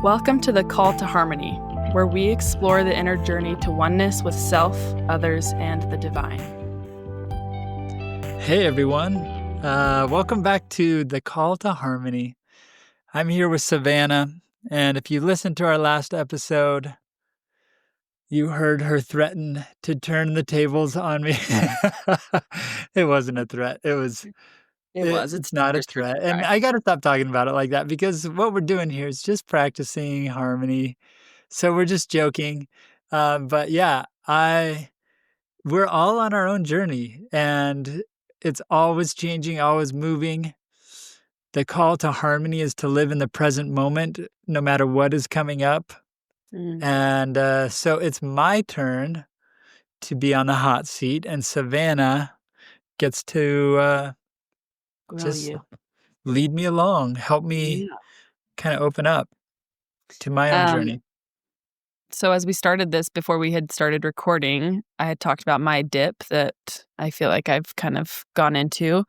Welcome to the Call to Harmony, where we explore the inner journey to oneness with self, others, and the divine. Hey everyone, welcome back to the Call to Harmony. I'm here with Savannah, and if you listened to our last episode, you heard her threaten to turn the tables on me. It wasn't a threat. It's It's not a just your threat. And guy. I got to stop talking about it like that because what we're doing here is just practicing harmony. So we're just joking. But yeah, we're all on our own journey and it's always changing, always moving. The call to harmony is to live in the present moment, no matter what is coming up. And so it's my turn to be on the hot seat, and Savannah gets to Grill just you. lead me along, help me kind of open up to my own journey. So as we started this, before we had started recording, I had talked about my dip that I feel like I've kind of gone into.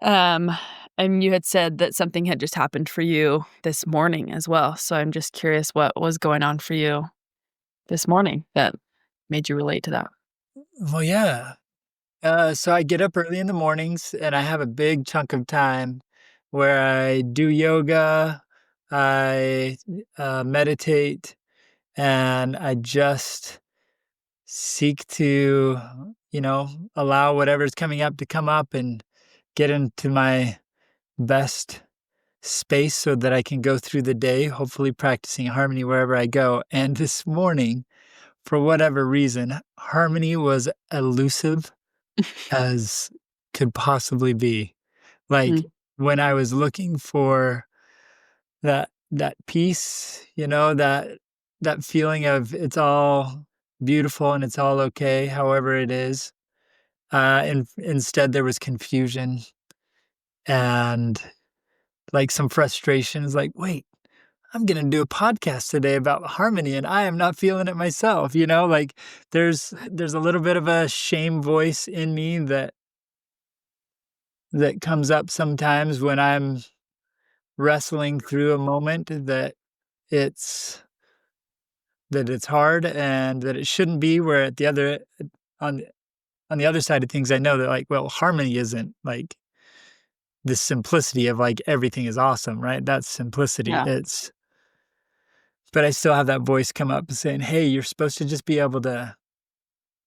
And you had said that something had just happened for you this morning as well. So I'm just curious what was going on for you this morning that made you relate to that. Well, yeah. So I get up early in the mornings and I have a big chunk of time where I do yoga, I meditate, and I just seek to, allow whatever's coming up to come up and get into my best space so that I can go through the day, hopefully practicing harmony wherever I go. And this morning, for whatever reason, harmony was elusive as could possibly be. Like when I was looking for that peace, that feeling of it's all beautiful and it's all okay, however it is. And instead there was confusion and like some frustrations, like, wait, I'm gonna do a podcast today about harmony and I am not feeling it myself, like there's a little bit of a shame voice in me that comes up sometimes when I'm wrestling through a moment it's it's hard and that it shouldn't be, where at the other on on the other side of things I know that, like, well, harmony isn't like the simplicity of like everything is awesome, right? That's simplicity. Yeah. But I still have that voice come up saying, hey, you're supposed to just be able to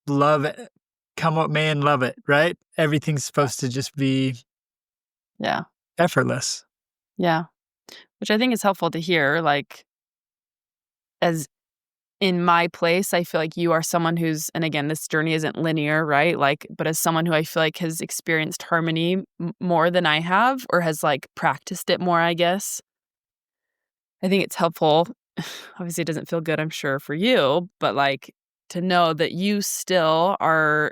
love it, come what may, and love it, right? Everything's supposed to just be Yeah. effortless. Yeah. Which I think is helpful to hear. Like, as in my place, I feel like you are someone who's, and again, this journey isn't linear, right? Like, but as someone who I feel like has experienced harmony more than I have, or has like practiced it more, I guess. I think it's helpful. Obviously, it doesn't feel good, I'm sure, for you, but like to know that you still are,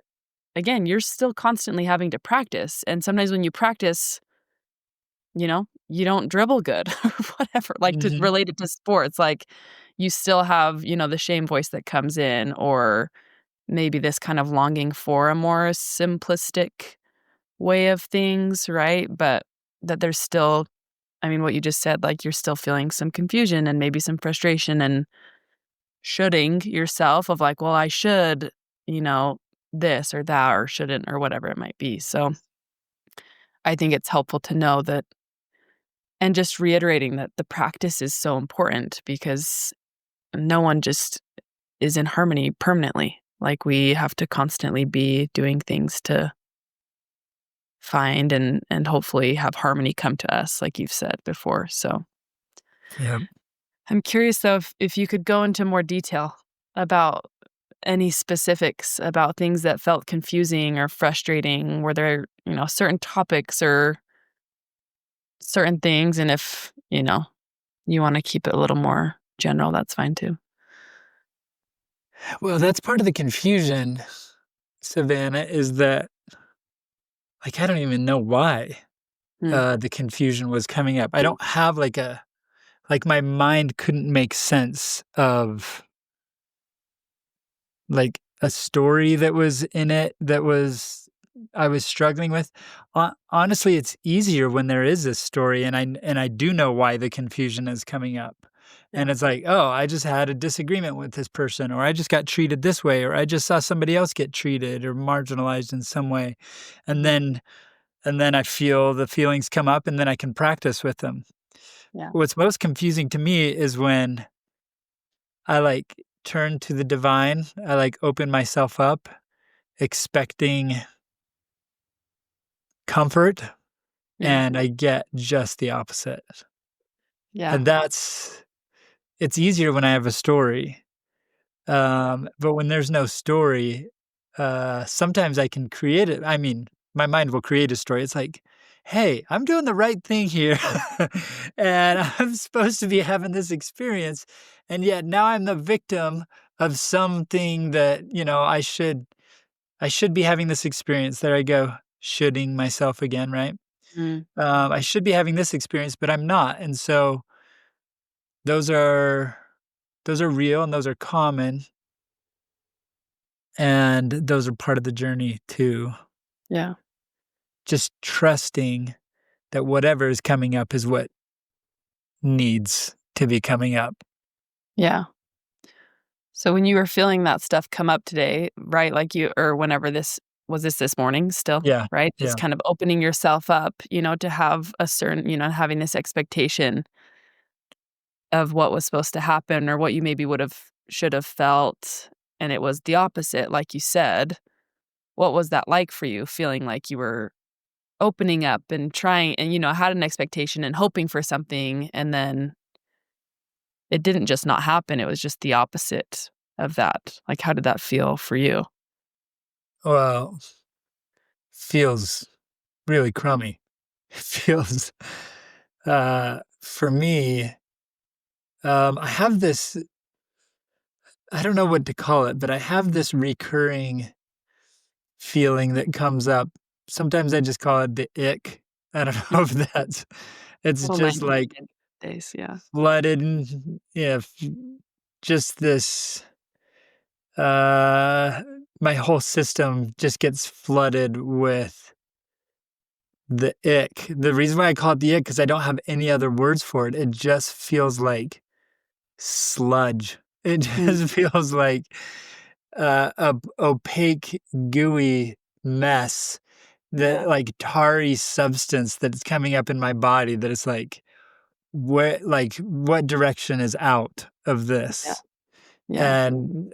again, you're still constantly having to practice. And sometimes when you practice, you don't dribble good or whatever, like to Mhm. relate it to sports, like you still have, the shame voice that comes in, or maybe this kind of longing for a more simplistic way of things, right? But that there's still, I mean, what you just said, like you're still feeling some confusion and maybe some frustration and shoulding yourself of like, well, I should, this or that, or shouldn't, or whatever it might be. So I think it's helpful to know that, and just reiterating that the practice is so important because no one just is in harmony permanently. Like we have to constantly be doing things to find and hopefully have harmony come to us, like you've said before. So Yeah. I'm curious though if you could go into more detail about any specifics about things that felt confusing or frustrating. Were there, certain topics or certain things? And if, you want to keep it a little more general, that's fine too. Well, that's part of the confusion, Savannah, is that, like, I don't even know why, Hmm. the confusion was coming up. I don't have, my mind couldn't make sense of, like, a story that was in it that I was struggling with. Honestly, it's easier when there is a story and I do know why the confusion is coming up. And Yeah. it's like, "Oh, I just had a disagreement with this person," or "I just got treated this way," or "I just saw somebody else get treated or marginalized in some way." And Mhm. then and then I feel the feelings come up, and then I can practice with them. Yeah. What's most confusing to me is when I, like, turn to the divine, I, like, open myself up expecting comfort, Yeah. and I get just the opposite. Yeah. And it's easier when I have a story, but when there's no story, sometimes I can create it. I mean, my mind will create a story. It's like, "Hey, I'm doing the right thing here, and I'm supposed to be having this experience, and yet now I'm the victim of something that, I should be having this experience." There I go, shoulding myself again, right? Mm. I should be having this experience, but I'm not, and so those are those are real and those are common, and those are part of the journey too. Yeah. Just trusting that whatever is coming up is what needs to be coming up. Yeah. So when you were feeling that stuff come up today, right? Like you or whenever this morning still, Yeah, right? Just yeah. kind of opening yourself up, to have a certain, having this expectation of what was supposed to happen or what you maybe would have should have felt and it was the opposite like you said. What was that like for you feeling like you were opening up and trying and had an expectation and hoping for something and then it didn't just not happen, it was just the opposite of that. Like, how did that feel for you? Well, feels really crummy. It feels, for me, I have this I don't know what to call it, but I have this recurring feeling that comes up. Sometimes I just call it the ick. I don't know if that's it's Little night just like days, yeah. flooded and yeah, just this uh my whole system just gets flooded with the ick. The reason why I call it the ick because I don't have any other words for it. It just feels like sludge. It Mm, just feels like a opaque, gooey mess yeah, that like tarry substance that's coming up in my body that is like what direction is out of yeah, this? yeah, And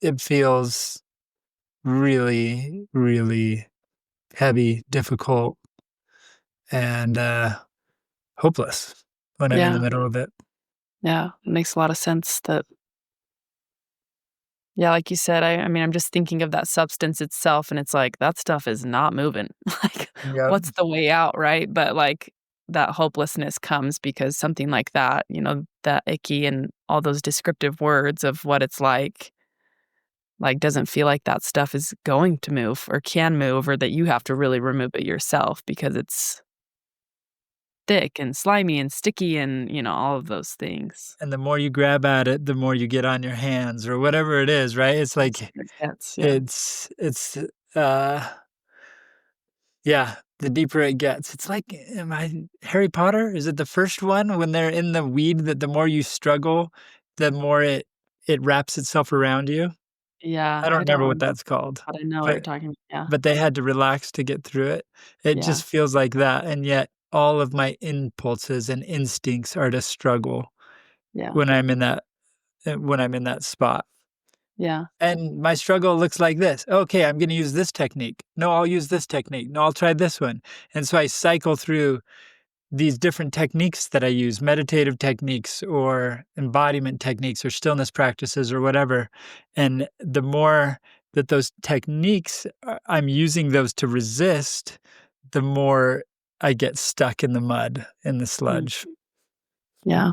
it feels really, really heavy, difficult, and hopeless when I'm in the yeah, middle of it. yeah, it makes a lot of sense that yeah, like you said, I mean, I'm just thinking of that substance itself, and it's like, that stuff is not moving. Like, Yep. what's the way out, right? But, like, that hopelessness comes because something like that, that icky and all those descriptive words of what it's like, doesn't feel like that stuff is going to move or can move or that you have to really remove it yourself because it's thick and slimy and sticky and, all of those things. And the more you grab at it, the more you get on your hands or whatever it is, right? It's like That's yeah. it's uh yeah, the deeper it gets. It's like am I Harry Potter? Is it the first one when they're in the weed that the more you struggle, the more it wraps itself around you? Yeah, I don't I don't remember what remember, that's called, but I know what you're but talking yeah, but they had to relax to get through it. It yeah, just feels like that, and yet all of my impulses and instincts are to struggle yeah, when I'm in that spot. yeah, And my struggle looks like this. Okay, I'm going to use this technique. No, I'll use this technique. No, I'll try this one. And so I cycle through these different techniques that I use, meditative techniques or embodiment techniques or stillness practices or whatever. And the more that those techniques, I'm using those to resist, the more I get stuck in the mud, in the mm, sludge. yeah.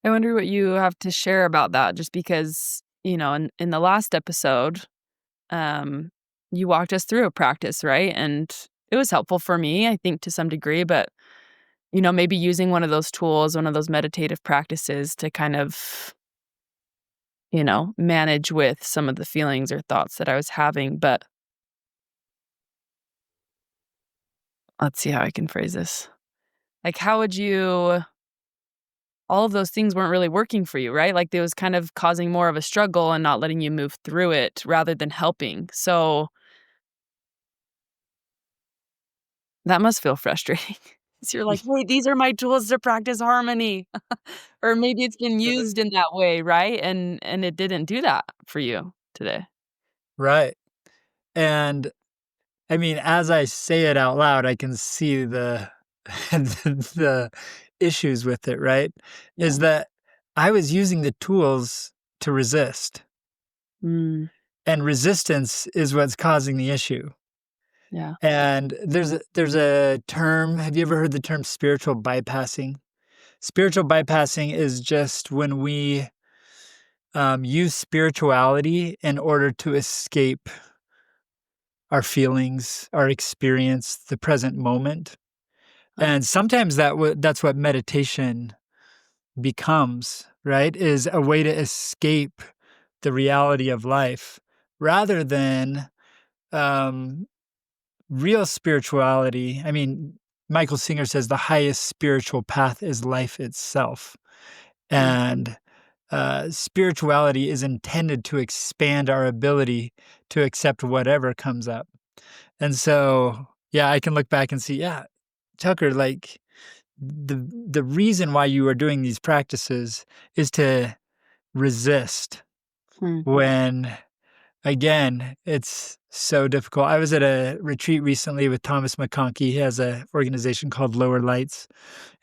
I wonder what you have to share about that just because, in the last episode, um, you walked us through a practice, right? And it was helpful for me, I think, to some degree, but, maybe using one of those tools, one of those meditative practices to kind of, manage with some of the feelings or thoughts that I was having. But let's see how I can phrase this. Like, how would you all of those things weren't really working for you, right? Like, it was kind of causing more of a struggle and not letting you move through it rather than helping. So that must feel frustrating. 'Cause you're like, "Hey, these are my tools to practice harmony." Or maybe it's been used in that way, right? And it didn't do that for you today. Right. And I mean, as I say it out loud, I can see the the issues with it, right? Yeah. Is that I was using the tools to resist, Mm, and resistance is what's causing the issue. yeah. And there's a term, have you ever heard the term spiritual bypassing? Spiritual bypassing is just when we use spirituality in order to escape our feelings, our experience, the present moment. Huh. And sometimes that's what meditation becomes, right? Is a way to escape the reality of life rather than um, real spirituality. I mean, Michael Singer says the highest spiritual path is life itself. Mm, And spirituality is intended to expand our ability to accept whatever comes up. And so, yeah, I can look back and see, yeah, Tucker, like the reason why you are doing these practices is to resist hmm. when, again, it's so difficult. I was at a retreat recently with Thomas McConkey. He has an organization called Lower Lights,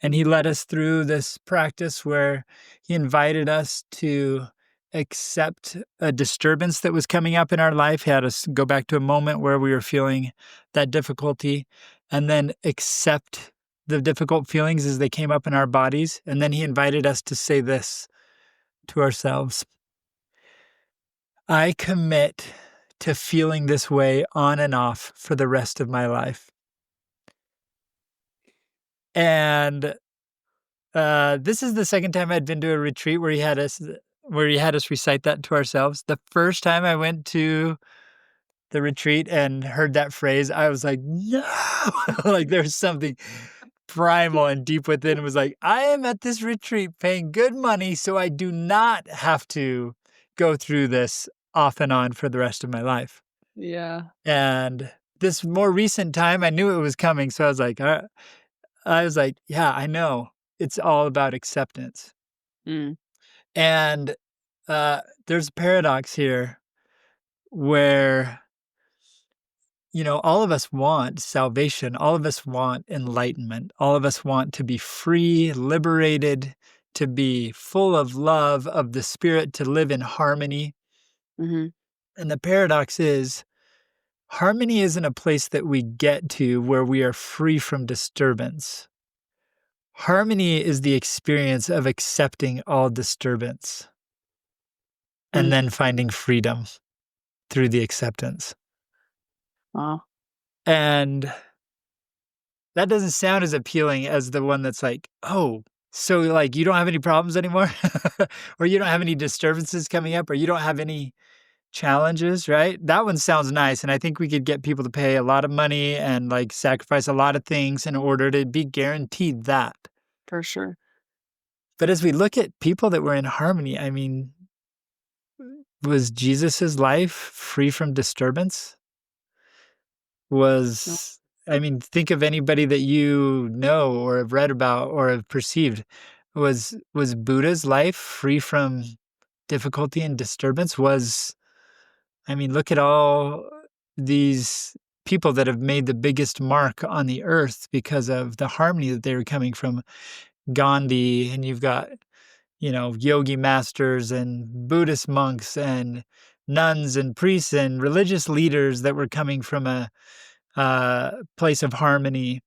and he led us through this practice where he invited us to accept a disturbance that was coming up in our life. He had us go back to a moment where we were feeling that difficulty and then accept the difficult feelings as they came up in our bodies. And then he invited us to say this to ourselves: I commit to feeling this way on and off for the rest of my life. And this is the second time I'd been to a retreat where he had us recite that to ourselves. The first time I went to the retreat and heard that phrase, I was like, "No!" Like, there's something primal and deep within was like, "I am at this retreat paying good money, so I do not have to go through this off and on for the rest of my life." Yeah. And this more recent time, I knew it was coming, so I was like, "Yeah, I know. It's all about acceptance." Mm, And, there's a paradox here where, all of us want salvation, all of us want enlightenment, all of us want to be free, liberated, to be full of love of the spirit, to live in harmony. mhm. And the paradox is, harmony isn't a place that we get to where we are free from disturbance. Harmony is the experience of accepting all disturbance and Mm. then finding freedom through the acceptance. Wow. And that doesn't sound as appealing as the one that's like, "Oh, so, like, you don't have any problems anymore?" Or you don't have any disturbances coming up, or you don't have any challenges, right? That one sounds nice, and I think we could get people to pay a lot of money and, like, sacrifice a lot of things in order to be guaranteed that. For sure. But as we look at people that were in harmony, I mean, was Jesus's life free from disturbance? No, Was I mean, think of anybody that you know or have read about or have perceived. Was Buddha's life free from difficulty and disturbance? I mean, look at all these people that have made the biggest mark on the earth because of the harmony that they were coming from. Gandhi, and you've got, yogi masters and Buddhist monks and nuns and priests and religious leaders that were coming from a place of harmony.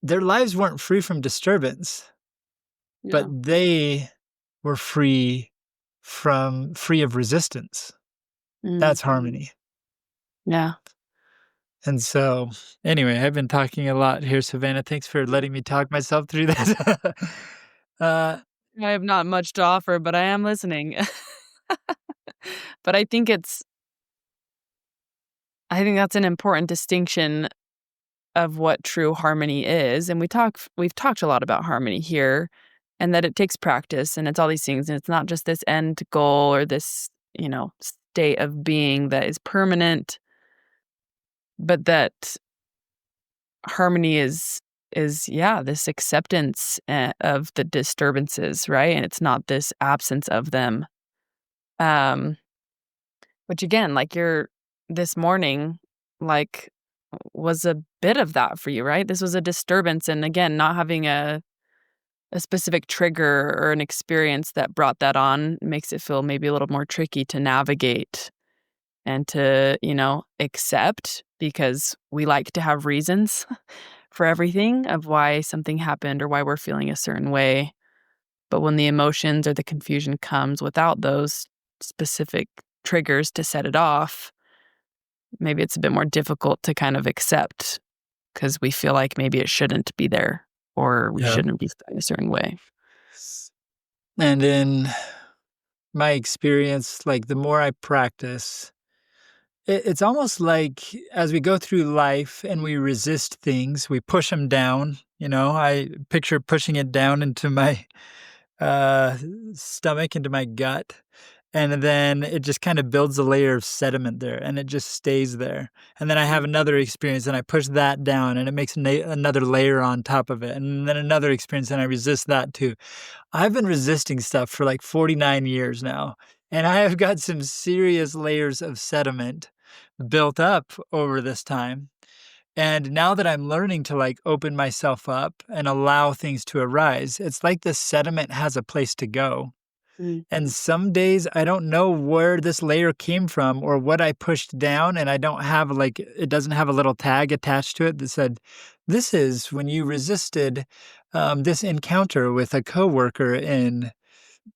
Their lives weren't free from disturbance, but yeah. they were free of resistance. Mm, That's harmony. yeah. And so, anyway, I've been talking a lot here, Savannah. Thanks for letting me talk myself through this. uh, I have not much to offer, but I am listening. But I think that's an important distinction of what true harmony is, and we've talked a lot about harmony here, and that it takes practice and it's all these things. And it's not just this end goal or this, state of being that is permanent, but that harmony is yeah, this acceptance of the disturbances, right? And it's not this absence of them. Um, which again, like your this morning, like was a bit of that for you, right? This was a disturbance, and again, not having a specific trigger or an experience that brought that on makes it feel maybe a little more tricky to navigate and to, accept because we like to have reasons for everything of why something happened or why we're feeling a certain way. But when the emotions or the confusion comes without those specific triggers to set it off, maybe it's a bit more difficult to kind of accept because we feel like maybe it shouldn't be there or we Yeah. shouldn't be feeling a certain way. And in my experience, like the more I practice, it's almost like as we go through life and we resist things, we push them down. I picture pushing it down into my uh, stomach, into my gut. And then it just kind of builds a layer of sediment there and it just stays there. And then I have Mm, another experience and I push that down and it makes another layer on top of it. And then another experience and I resist that too. I've been resisting stuff for like 49 years now. And I have got some serious layers of sediment built up over this time. And now that I'm learning to like open myself up and allow things to arise, it's like the sediment has a place to go. mm, And some days I don't know where this layer came from or what I pushed down. And I don't have like, it doesn't have a little tag attached to it that said, this is when you resisted this encounter with a coworker in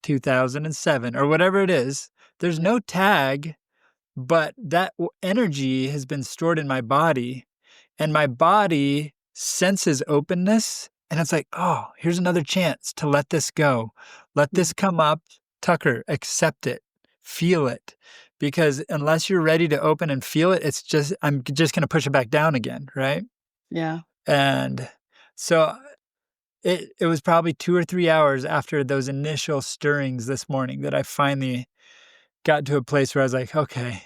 2007 or whatever it is. There's no tag, but that energy has been stored in my body and my body senses openness. And it's like, oh, here's another chance to let this go. Let mm. this come up. Tucker, accept it, feel it. Because unless you're ready to open and feel it, I'm just going to push it back down again. Right. Yeah. And so it was probably 2 or 3 hours after those initial stirrings this morning that I finally got to a place where I was like, okay,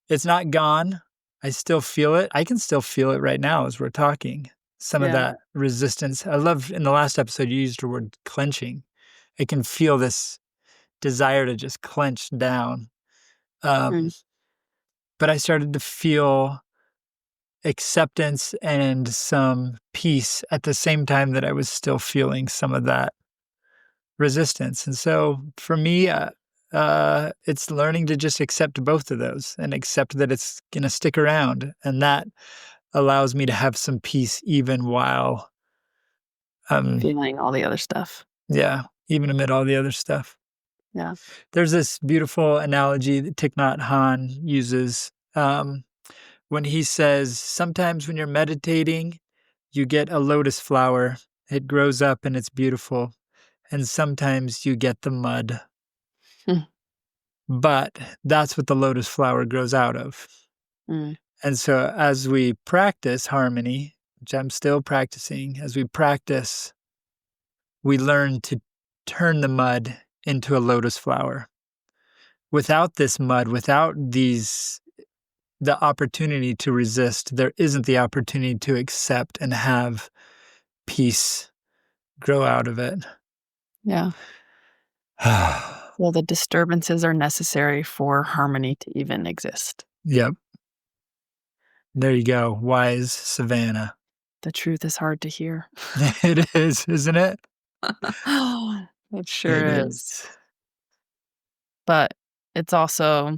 it's not gone. I still feel it. I can still feel it right now as we're talking. Some of Yeah. that resistance. I love in the last episode, you used the word clenching. I can feel this desire to just clench down. Mm. Um, but I started to feel acceptance and some peace at the same time that I was still feeling some of that resistance. And so for me, it's learning to just accept both of those and accept that it's going to stick around. And that allows me to have some peace even while, um, Feeling all the other stuff. yeah, even amid all the other stuff. Yeah. There's this beautiful analogy that Thich Nhat Hanh uses when he says, sometimes when you're meditating, you get a lotus flower. It grows up and it's beautiful. And sometimes you get the mud. Mm, But that's what the lotus flower grows out of. mm. And so as we practice harmony, which I'm still practicing, as we practice, we learn to turn the mud into a lotus flower. Without this mud, without the opportunity to resist, there isn't the opportunity to accept and have peace grow out of it. Yeah. Well, the disturbances are necessary for harmony to even exist. Yep. There you go. Wise Savannah. The truth is hard to hear. It is, isn't it? It It sure is. is. But it's also,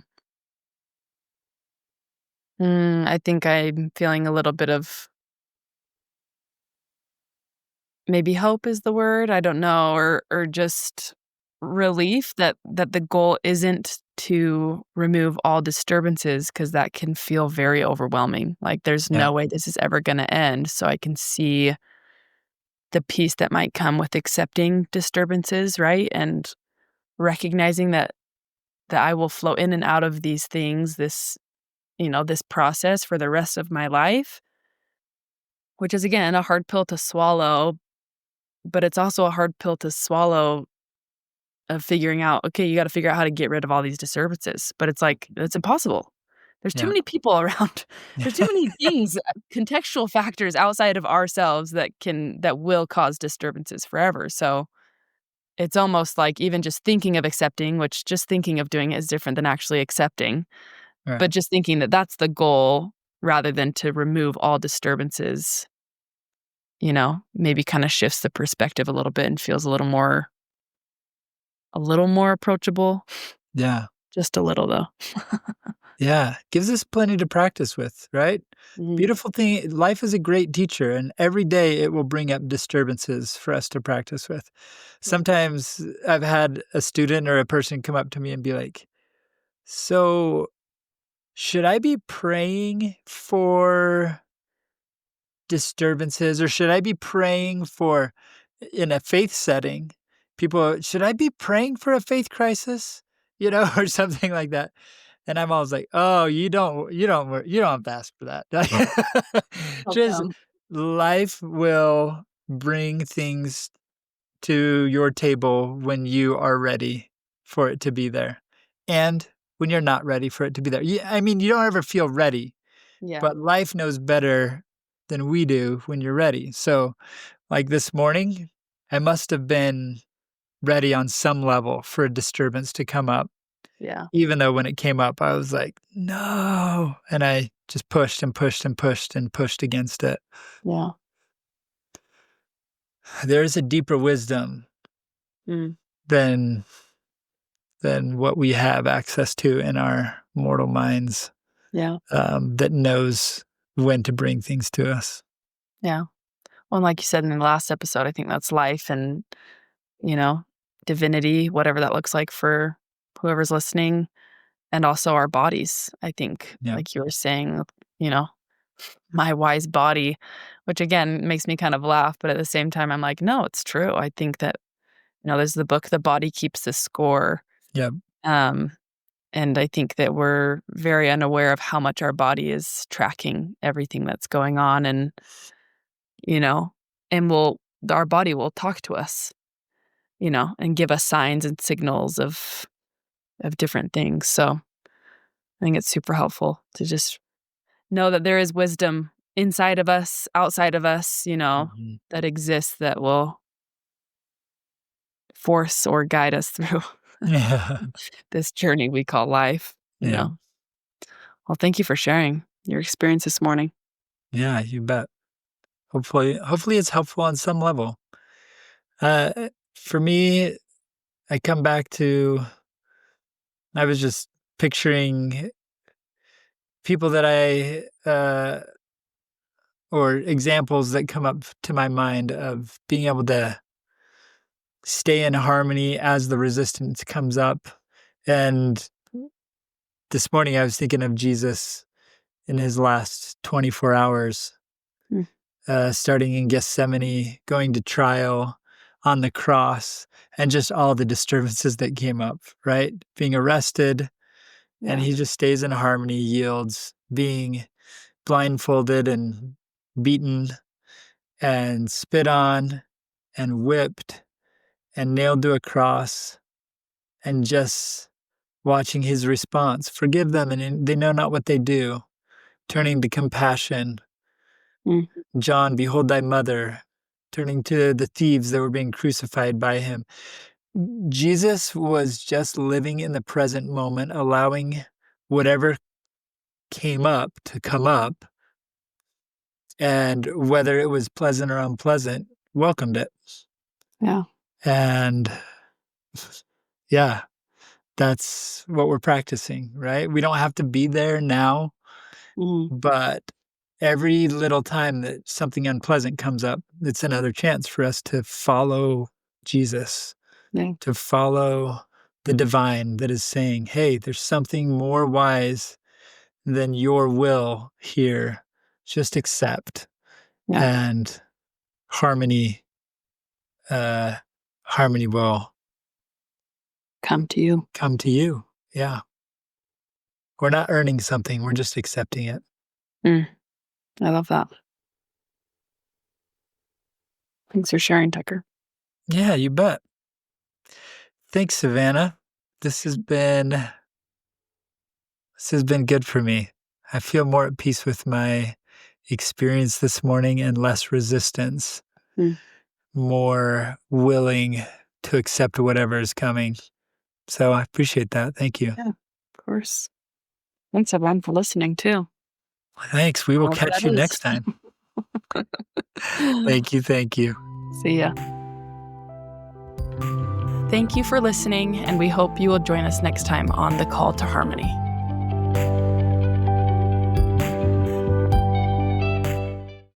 I think I'm feeling a little bit of maybe hope is the word, I don't know, or just relief that the goal isn't to remove all disturbances because that can feel very overwhelming. Like, there's Yeah. no way this is ever gonna end, so I can see the peace that might come with accepting disturbances, right? And recognizing that I will flow in and out of these things, this process for the rest of my life, which is, again, a hard pill to swallow, but it's also a hard pill to swallow of figuring out, okay, you gotta figure out how to get rid of all these disturbances, but it's like, it's impossible. There's too Yeah. many people around. There's too many things, contextual factors outside of ourselves that will cause disturbances forever, so it's almost like even just thinking of accepting, which just thinking of doing it is different than actually accepting, Right. but just thinking that that's the goal rather than to remove all disturbances, maybe kinda shifts the perspective a little bit and feels a little more approachable. Yeah. Just a little, though. Yeah. Gives us plenty to practice with, right? Mhm. Beautiful thing. Life is a great teacher, and every day it will bring up disturbances for us to practice with. Yeah. Sometimes I've had a student or a person come up to me and be like, "So, should I be praying for disturbances, or should I be praying for in a faith setting, people should I be praying for a faith crisis?" You know, or something like that. And I'm always like, "Oh, you don't have to ask for that." How Just come? life will bring things to your table when you are ready for it to be there, and when you're not ready for it to be there. I mean, you don't ever feel ready, Yeah. but life knows better than we do when you're ready. So, like this morning, I must have been ready on some level for a disturbance to come up, Yeah. even though when it came up, I was like, no. And I just pushed and pushed and pushed and pushed against it. Yeah. There is a deeper wisdom Mm. than what we have access to in our mortal minds, Yeah. that knows when to bring things to us. Yeah. Well, and like you said in the last episode, I think that's life and, you know, divinity, whatever that looks like for whoever's listening, and also our bodies. I think, Yeah. like you were saying, you know, my wise body, which again makes me kind of laugh, but at the same time, I'm like, no, it's true. I think that, there's the book, The Body Keeps the Score. Yeah. Um, and I think that we're very unaware of how much our body is tracking everything that's going on you know, and our body will talk to us, and give us signs and signals of different things. So I think it's super helpful to just know that there is wisdom inside of us, outside of us, Mhm. that exists that will force or guide us through Yeah. this journey we call life. Yeah. Well, thank you for sharing your experience this morning. Yeah, you bet. Hopefully it's helpful on some level. For me, I come back to I was just picturing people that or examples that come up to my mind of being able to stay in harmony as the resistance comes up. And this morning I was thinking of Jesus in his last 24 hours, Mm, starting in Gethsemane, going to trial on the cross, and just all the disturbances that came up, right? Being arrested, and yeah, he just stays in harmony, yields, being blindfolded and beaten and spit on and whipped and nailed to a cross, and just watching his response, forgive them, and they know not what they do, turning to compassion. mm, John, behold thy mother, turning to the thieves that were being crucified by him. Jesus was just living in the present moment, allowing whatever came up to come up, and whether it was pleasant or unpleasant, welcomed it. yeah, And yeah, that's what we're practicing, right? We don't have to be there now, mm, but every little time that something unpleasant comes up, it's another chance for us to follow Jesus, yeah, to follow the divine that is saying, hey, there's something more wise than your will here. Just accept, yeah. and harmony, uh, harmony will Come to you. come to you. Yeah. We're not earning something, we're just accepting it. Mm, I love that. Thanks for sharing, Tucker. Yeah, you bet. Thanks, Savannah. This has been this has been good for me. I feel more at peace with my experience this morning and less resistance, Mm. more willing to accept whatever is coming. So I appreciate that. Thank you. Yeah, of course. Thanks everyone for listening too. Thanks. We will However catch that you is. next time. Thank you. Thank you. See ya. Thank you for listening, and we hope you will join us next time on The Call to Harmony.